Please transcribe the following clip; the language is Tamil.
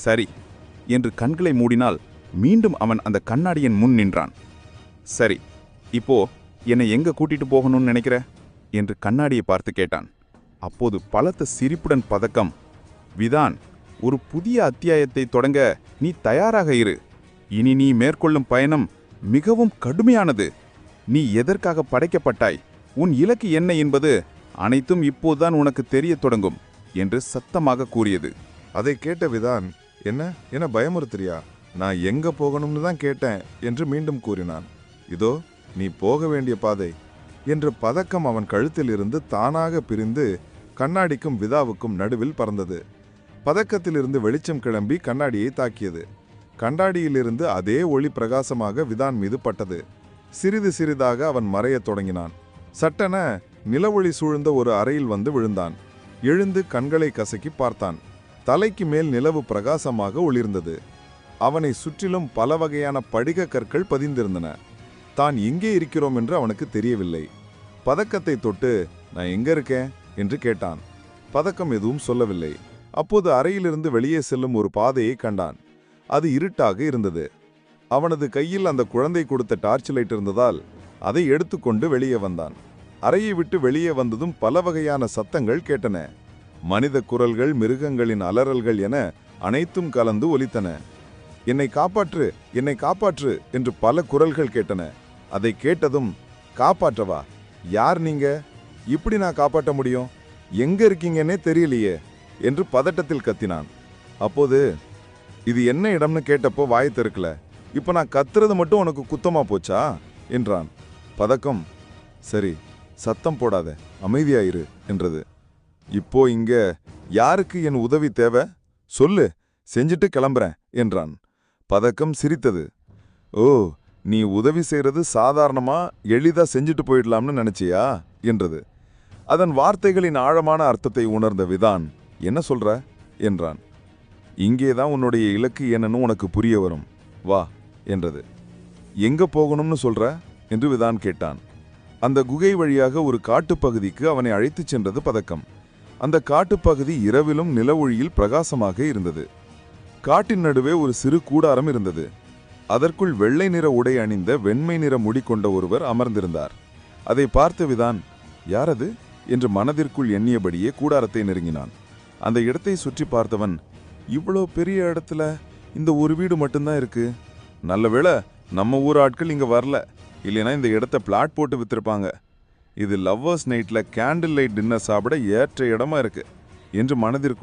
சரி என்று கண்களை மூடினால் மீண்டும் அவன் அந்த கண்ணாடியின் முன் நின்றான். சரி, இப்போ என்னை எங்க கூட்டிட்டு போகணும்னு நினைக்கிற என்று கண்ணாடியை பார்த்து கேட்டான். அப்போது பலத்த சிரிப்புடன் பதக்கம், விதான், ஒரு புதிய அத்தியாயத்தை தொடங்க நீ தயாராக இரு. இனி நீ மேற்கொள்ளும் பயணம் மிகவும் கடுமையானது. நீ எதற்காக படைக்கப்பட்டாய், உன் இலக்கு என்ன என்பது அனைத்தும் இப்போதுதான் உனக்கு தெரிய தொடங்கும் என்று சத்தமாக கூறியது. அதை கேட்ட விதான், என்ன பயமுறுத்துறியா? நான் எங்க போகணும்னு தான் கேட்டேன் என்று மீண்டும் கூறினான். இதோ நீ போக வேண்டிய பாதை என்று பதக்கம் அவன் கழுத்தில் இருந்து தானாக பிரிந்து கண்ணாடிக்கும் விதாவுக்கும் நடுவில் பறந்தது. பதக்கத்திலிருந்து வெளிச்சம் கிளம்பி கண்ணாடியை தாக்கியது. கண்ணாடியிலிருந்து அதே ஒளி பிரகாசமாக விதான் மீது பட்டது. சிறிது சிறிதாக அவன் மறையத் தொடங்கினான். சட்டென நிலவொளி சூழ்ந்த ஒரு அறையில் வந்து விழுந்தான். எழுந்து கண்களை கசக்கி பார்த்தான். தலைக்கு மேல் நிலவு பிரகாசமாக ஒளிர்ந்தது. அவனை சுற்றிலும் பல வகையான படிக கற்கள் பதிந்திருந்தன. தான் எங்கே இருக்கிறோம் என்று அவனுக்கு தெரியவில்லை. பதக்கத்தை தொட்டு, நான் எங்க இருக்கேன் என்று கேட்டான். பதக்கம் எதுவும் சொல்லவில்லை. அப்போது அறையிலிருந்து வெளியே செல்லும் ஒரு பாதையை கண்டான். அது இருட்டாக இருந்தது. அவனது கையில் அந்த குழந்தை கொடுத்த டார்ச் லைட் இருந்ததால் அதை எடுத்துக்கொண்டு வெளியே வந்தான். அறையை விட்டு வெளியே வந்ததும் பல வகையான சத்தங்கள் கேட்டன. மனித குரல்கள், மிருகங்களின் அலறல்கள் என அனைத்தும் கலந்து ஒலித்தன. என்னை காப்பாற்று, என்னை காப்பாற்று என்று பல குரல்கள் கேட்டன. அதை கேட்டதும், காப்பாற்றவா? யார் நீங்க? இப்படி நான் காப்பாற்ற முடியும்? எங்க இருக்கீங்கன்னே தெரியலையே என்று பதட்டத்தில் கத்தினான். அப்போது, இது என்ன இடம்னு கேட்டப்போ வாயை திறக்கல. இப்ப நான் கத்துறது மட்டும் உனக்கு குத்தமா போச்சா என்றான். பதக்கம், சரி சத்தம் போடாத, அமைதியாயிரு என்றது. இப்போ இங்க யாருக்கு என் உதவி தேவை சொல்லு, செஞ்சுட்டு கிளம்புறேன் என்றான். பதக்கம் சிரித்தது. ஓ, நீ உதவி செய்யறது சாதாரணமா எளிதா செஞ்சுட்டு போயிடலாம்னு நினைச்சியா என்றது. அதன் வார்த்தைகளின் ஆழமான அர்த்தத்தை உணர்ந்த விதான், என்ன சொல்ற என்றான். இங்கேதான் உன்னுடைய இலக்கு என்னன்னு உனக்கு புரிய வரும், வா என்றது. எங்க போகணும்னு சொல்ற என்று விதான் கேட்டான். அந்த குகை வழியாக ஒரு காட்டுப்பகுதிக்கு அவனை அழைத்துச் சென்றது பதக்கம். அந்த காட்டுப்பகுதி இரவிலும் நிலவொளியில் பிரகாசமாக இருந்தது. காட்டின் நடுவே ஒரு சிறு கூடாரம் இருந்தது. அதற்குள் வெள்ளை நிற உடை அணிந்த வெண்மை நிற முடி கொண்ட ஒருவர் அமர்ந்திருந்தார். அதை பார்த்த விதான், யாரது என்று மனதிற்குள் எண்ணியபடியே கூடாரத்தை நெருங்கினான். அந்த இடத்தை சுற்றி பார்த்தவன், இவ்வளோ பெரிய இடத்துல இந்த ஒரு வீடு மட்டும்தான் இருக்கு. நல்லவேளை நம்ம ஊர் ஆட்கள் இங்க வரல, இல்லைன்னா இந்த இடத்த பிளாட் போட்டு வித்திருப்பாங்க. இது லவ்வர்ஸ் நைட்ல கேண்டில் லைட் டின்னர் சாப்பிட ஏற்ற இடமா இருக்கு என்று மனதிற்குள்